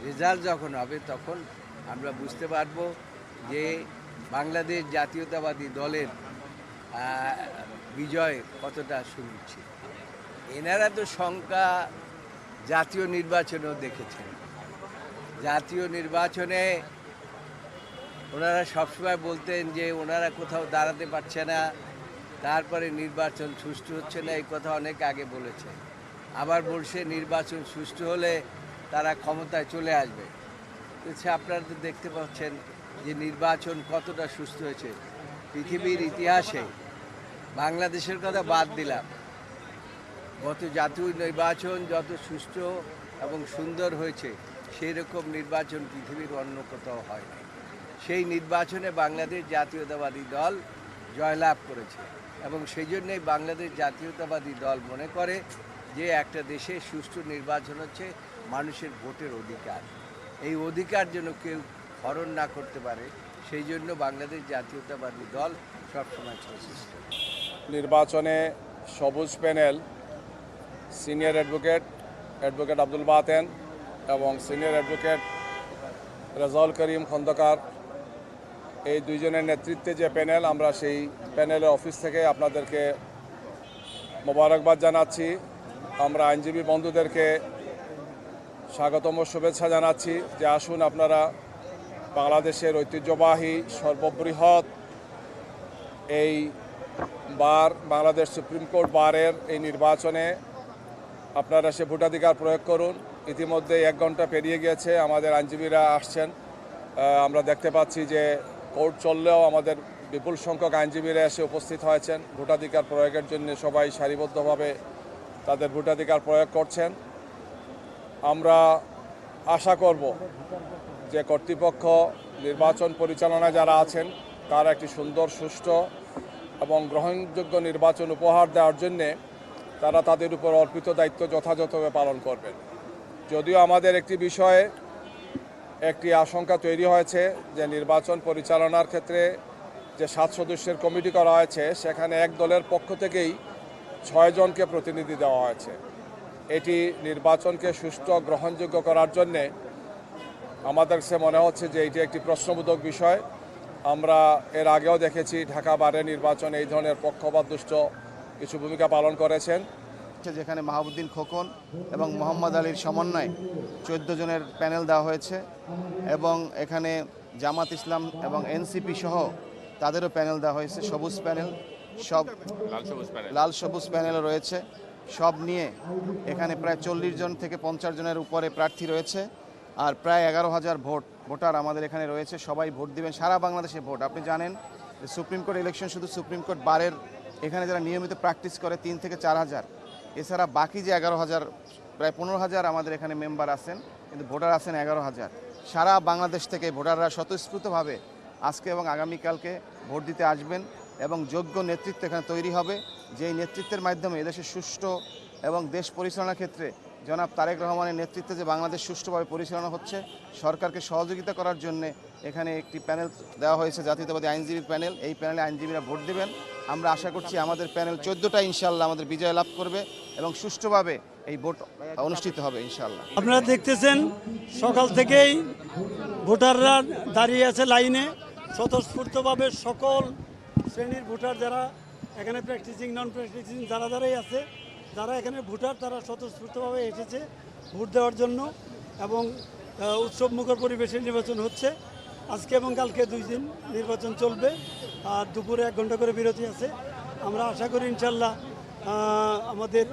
Result যখন হবে তখন আমরা বুঝতে পারবো যে বাংলাদেশ জাতীয়তাবাদী দলের বিজয় কতটা সুনিশ্চিত। এনারা তো সংখ্যা জাতীয় নির্বাচনেও দেখেছেন। জাতীয় নির্বাচনে ওনারা সবসময় বলতেন যে ওনারা কোথাও দাঁড়াতে পারছে না, তারপরে নির্বাচন সুষ্ঠু হচ্ছে না, এই কথা অনেক আগে বলেছে। আবার বলছে নির্বাচন সুষ্ঠু হলে তারা ক্ষমতায় চলে আসবে। আপনারা তো দেখতে পাচ্ছেন যে নির্বাচন কতটা সুষ্ঠু হয়েছে। পৃথিবীর ইতিহাসে বাংলাদেশের কথা বাদ দিলাম, গত জাতীয় নির্বাচন যত সুষ্ঠু এবং সুন্দর হয়েছে সেই রকম নির্বাচন পৃথিবীর অন্য কোথাও হয় না। সেই নির্বাচনে বাংলাদেশ জাতীয়তাবাদী দল জয়লাভ করেছে এবং সেই জন্যই বাংলাদেশ জাতীয়তাবাদী দল মনে করে যে একটা দেশে সুষ্ঠু নির্বাচন হচ্ছে মানুষের ভোটের অধিকার। এই অধিকার যেন কেউ হরণ না করতে পারে, সেই জন্য বাংলাদেশ জাতীয়তাবাদী দল সবসময় প্রচেষ্ট। নির্বাচনে সবুজ panel senior advocate Abdul Baten এবং সিনিয়র অ্যাডভোকেট রেজাউল করিম খন্দকার, এই দুইজনের নেতৃত্বে যে প্যানেল, আমরা সেই প্যানেলের অফিস থেকে আপনাদেরকে মোবারকবাদ জানাচ্ছি। আমরা আইনজীবী বন্ধুদেরকে স্বাগতম শুভেচ্ছা জানাচ্ছি যে আসুন আপনারা বাংলাদেশের ঐতিহ্যবাহী সর্ববৃহৎ এই বাংলাদেশ সুপ্রিম কোর্ট বারের এই নির্বাচনে আপনারা সে ভোটাধিকার প্রয়োগ করুন। ইতিমধ্যে 1 ঘন্টা পেরিয়ে গিয়েছে, আমাদের আইনজীবীরা আসছেন। আমরা দেখতে পাচ্ছি যে কোর্ট চললেও আমাদের বিপুল সংখ্যক আইনজীবীরা এসে উপস্থিত হয়েছেন। ভোটাধিকার প্রয়োগের জন্য সবাই সারিবদ্ধভাবে তাদের ভোটাধিকার প্রয়োগ করছেন। আমরা আশা করব যে কর্তৃপক্ষ নির্বাচন পরিচালনায় যারা আছেন তারা একটি সুন্দর, সুষ্ঠু এবং গ্রহণযোগ্য নির্বাচন উপহার দেওয়ার জন্যে তারা তাদের উপর অর্পিত দায়িত্ব যথাযথভাবে পালন করবেন। যদিও আমাদের একটি বিষয়ে একটি আশঙ্কা তৈরি হয়েছে যে নির্বাচন পরিচালনার ক্ষেত্রে যে 7 সদস্যের কমিটি করা হয়েছে সেখানে এক দলের পক্ষ থেকেই 6 জনকে প্রতিনিধি দেওয়া হয়েছে। এটি নির্বাচনকে সুষ্ঠু গ্রহণযোগ্য করার জন্যে আমাদের কাছে মনে হচ্ছে যে এটি একটি প্রশ্নবোধক বিষয়। আমরা এর আগেও দেখেছি ঢাকা বারের নির্বাচনে এই ধরনের পক্ষপাতদুষ্ট কিছু ভূমিকা পালন করেছেন। যেখানে মাহবুদ্দিন খোকন এবং মোহাম্মদ আলীর সমন্বয়ে 14 জনের প্যানেল দেওয়া হয়েছে এবং এখানে জামাত ইসলাম এবং এনসিপি সহ তাদেরও প্যানেল দেওয়া হয়েছে। সবুজ প্যানেল, সব লাল সবুজ প্যানেলও রয়েছে। সব নিয়ে এখানে প্রায় 40 জন থেকে 50 জনের উপরে প্রার্থী রয়েছে আর প্রায় 11,000 ভোটার আমাদের এখানে রয়েছে। সবাই ভোট দিবেন, সারা বাংলাদেশে ভোট। আপনি জানেন যে সুপ্রিম কোর্ট ইলেকশন শুধু সুপ্রিম কোর্ট বারের এখানে যারা নিয়মিত প্র্যাকটিস করে 3 থেকে 4,000, এছাড়া বাকি যে 11,000 প্রায় 15,000 আমাদের এখানে মেম্বার আছেন, কিন্তু ভোটার আছেন 11,000। সারা বাংলাদেশ থেকে ভোটাররা স্বতঃস্ফূর্তভাবে আজকে এবং আগামীকালকে ভোট দিতে আসবেন এবং যোগ্য নেতৃত্ব এখানে তৈরি হবে, যেই নেতৃত্বের মাধ্যমে এদেশের সুষ্ঠু এবং দেশ পরিচালনার ক্ষেত্রে জনাব তারেক রহমানের নেতৃত্বে যে বাংলাদেশ সুষ্ঠুভাবে পরিচালনা হচ্ছে, সরকারকে সহযোগিতা করার জন্য এখানে একটি প্যানেল দেওয়া হয়েছে, জাতীয়তাবাদী আইনজীবী প্যানেল। এই প্যানেলে আইনজীবীরা ভোট দেবেন। আমরা আশা করছি আমাদের প্যানেল 14টা ইনশাআল্লাহ আমাদের বিজয় লাভ করবে এবং সুষ্ঠুভাবে এই ভোট অনুষ্ঠিত হবে ইনশাআল্লাহ। আপনারা দেখতেছেন সকাল থেকেই ভোটাররা দাঁড়িয়ে আছে লাইনে, স্বতঃস্ফূর্তভাবে সকল শ্রেণীর ভোটার যারা এখানে প্র্যাকটিসিং, নন প্র্যাকটিসিং যারাই আছে, যারা এখানে ভোটার তারা স্বতঃস্ফূর্তভাবে এসেছে ভোট দেওয়ার জন্য এবং উৎসবমুখর পরিবেশে নির্বাচন হচ্ছে। আজকে এবং কালকে 2 দিন নির্বাচন চলবে আর দুপুরে 1 ঘন্টা করে বিরতি আছে। আমরা আশা করি ইনশাল্লাহ আমাদের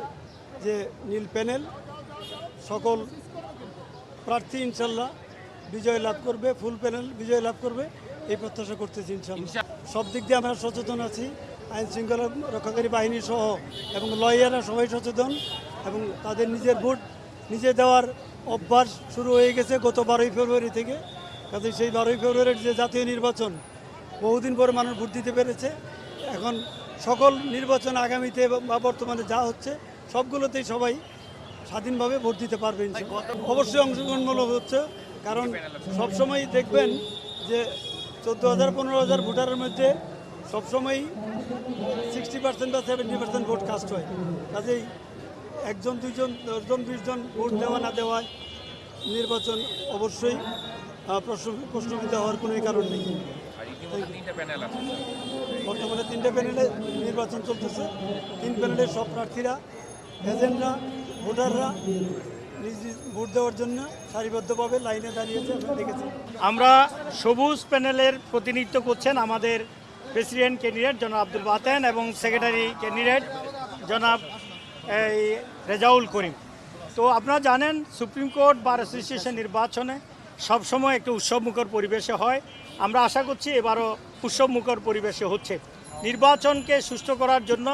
যে নীল প্যানেল সকল প্রার্থী ইনশাল্লাহ বিজয় লাভ করবে, ফুল প্যানেল বিজয় লাভ করবে, এই প্রত্যাশা করতেছি ইনশাল্লাহ। সব দিক দিয়ে আমরা সচেতন আছি, আইন শৃঙ্খলা রক্ষাকারী বাহিনী সহ এবং লয়াররা সবাই সচেতন এবং তাদের নিজের ভোট নিজে দেওয়ার অভ্যাস শুরু হয়ে গেছে গত 12ই ফেব্রুয়ারি থেকে। কাজে সেই 12ই ফেব্রুয়ারির যে জাতীয় নির্বাচন বহুদিন পরে মানুষ ভোট দিতে পেরেছে। এখন সকল নির্বাচন আগামীতে বা বর্তমানে যা হচ্ছে সবগুলোতেই সবাই স্বাধীনভাবে ভোট দিতে পারবে। অবশ্যই অংশগ্রহণমূলক হচ্ছে, কারণ সবসময় দেখবেন যে 14,000 15,000 ভোটারের মধ্যে সবসময় 60% বা 70% ভোট কাস্ট হয়। কাজেই 1 জন 2 জন 10 জন 20 জন ভোট দেওয়া না দেওয়ায় নির্বাচন অবশ্যই প্রশ্নবিদ্ধ হওয়ার কোনো কারণ নেই। বর্তমানে 3টে প্যানেলে নির্বাচন চলতেছে। 3 প্যানেলের সব প্রার্থীরা, এজেন্টরা, ভোটাররা নিজ নিজ ভোট দেওয়ার জন্য সারিবদ্ধভাবে লাইনে দাঁড়িয়েছে, আপনারা দেখেছেন। আমরা সবুজ প্যানেলের প্রতিনিধিত্ব করছেন আমাদের প্রেসিডেন্ট ক্যান্ডিডেট জনাব আব্দুল বাতেন এবং সেক্রেটারি ক্যান্ডিডেট জনাব রেজাউল করিম। তো আপনারা জানেন সুপ্রিম কোর্ট বার অ্যাসোসিয়েশন নির্বাচনে সবসময় একটু উৎসবমুখর পরিবেশে হয়। আমরা আশা করছি এবারও উৎসবমুখর পরিবেশে হচ্ছে। নির্বাচনকে সুষ্ঠু করার জন্য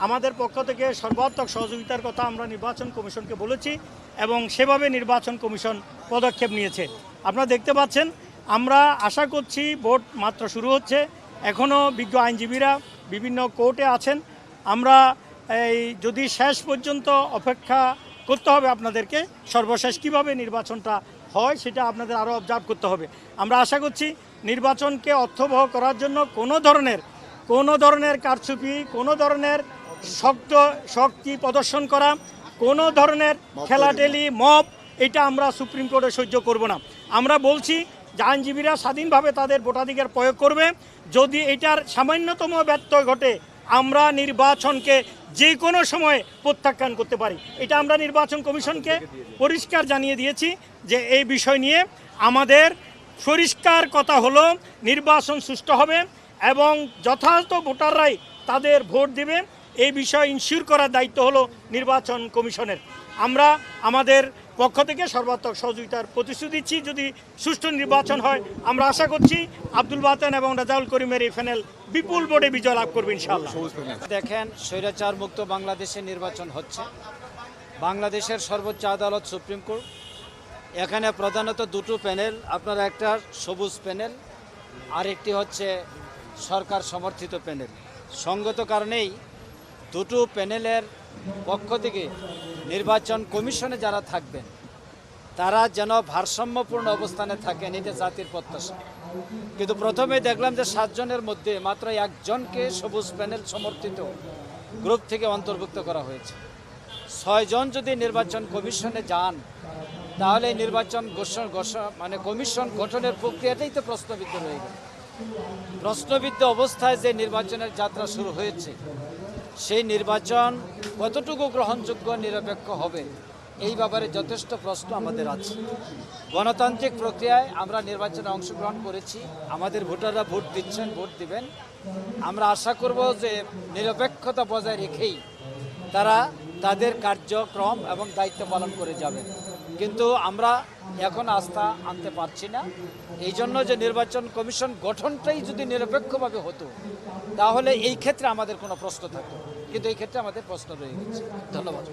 আমাদের পক্ষ থেকে সর্বাত্মক সহযোগিতার কথা আমরা নির্বাচন কমিশনকে বলেছি এবং সেভাবে নির্বাচন কমিশন পদক্ষেপ নিয়েছে। আপনারা দেখতে পাচ্ছেন, আমরা আশা করছি ভোট মাত্র শুরু হচ্ছে, এখনও বিজ্ঞ আইনজীবীরা বিভিন্ন কোর্টে আছেন। আমরা যদি শেষ পর্যন্ত অপেক্ষা করতে হবে আপনাদেরকে, সর্বশেষ কীভাবে নির্বাচনটা হয় সেটা আপনাদের আরও অবজার্ভ করতে হবে। আমরা আশা করছি নির্বাচনকে অর্থবহ করার জন্য কোনো ধরনের কারচুপি, কোনো ধরনের শক্তি প্রদর্শন করা, কোনো ধরনের খেলাটেলি, মব, এটা আমরা সুপ্রিম কোর্টে সহ্য করব না। আমরা বলছি যে আইনজীবীরা স্বাধীনভাবে তাদের ভোটাধিকার প্রয়োগ করবে। যদি এটার সামান্যতম ব্যত্যয় ঘটে, আমরা নির্বাচনকে যে কোনো সময় প্রত্যাখ্যান করতে পারি। এটা আমরা নির্বাচন কমিশনকে পরিষ্কার জানিয়ে দিয়েছি যে এই বিষয় নিয়ে আমাদের পরিষ্কার কথা হলো নির্বাচন সুষ্ঠু হবে এবং যথাযথ ভোটাররাই তাদের ভোট দেবে। এই বিষয়ে ইনশিওর করার দায়িত্ব হলো নির্বাচন কমিশনের। আমরা আমাদের পক্ষ থেকে সর্বাত্মক সহযোগিতার প্রতিশ্রুতি দিচ্ছি। যদি সুষ্ঠু নির্বাচন হয়, আমরা আশা করছি আব্দুল বাতেন এবং রেজাউল করিমের এই প্যানেল বিপুল ভোটে বিজয় লাভ করবে ইনশাআল্লাহ। দেখেন, স্বৈরাচার মুক্ত বাংলাদেশে নির্বাচন হচ্ছে। বাংলাদেশের সর্বোচ্চ আদালত সুপ্রিম কোর্ট, এখানে প্রধানত দুটো প্যানেল, আপনার একটা সবুজ প্যানেল আর একটি হচ্ছে সরকার সমর্থিত প্যানেল। সঙ্গত কারণেই দুটো প্যানেলের পক্ষ থেকে নির্বাচন কমিশনে যারা থাকবেন তারা যেন ভারসাম্যপূর্ণ অবস্থানে থাকেন, এটা জাতির প্রত্যাশা। কিন্তু প্রথমে দেখলাম যে 7 জনের মধ্যে মাত্র 1 জনকে সবুজ প্যানেল সমর্থিত গ্রুপ থেকে অন্তর্ভুক্ত করা হয়েছে। 6 জন যদি নির্বাচন কমিশনে যান, তাহলে নির্বাচন কমিশন গঠনের প্রক্রিয়াটাই তো প্রশ্নবিদ্ধ রয়ে গেল। প্রশ্নবিদ্ধ অবস্থায় যে নির্বাচনের যাত্রা শুরু হয়েছে, সেই নির্বাচন কতটুকু গ্রহণযোগ্য, নিরপেক্ষ হবে, এই ব্যাপারে যথেষ্ট প্রশ্ন আমাদের আছে। গণতান্ত্রিক প্রক্রিয়ায় আমরা নির্বাচনে অংশগ্রহণ করেছি, আমাদের ভোটাররা ভোট দিচ্ছেন, ভোট দিবেন। আমরা আশা করব যে নিরপেক্ষতা বজায় রেখেই তারা তাদের কার্যক্রম এবং দায়িত্ব পালন করে যাবেন। কিন্তু আমরা এখন আস্থা আনতে পারছি না। এই জন্য যে নির্বাচন কমিশন গঠনটাই যদি নিরপেক্ষভাবে হতো, তাহলে এই ক্ষেত্রে আমাদের কোনো প্রশ্ন থাকতো, কিন্তু এই ক্ষেত্রে আমাদের প্রশ্ন রয়ে গেছে। ধন্যবাদ।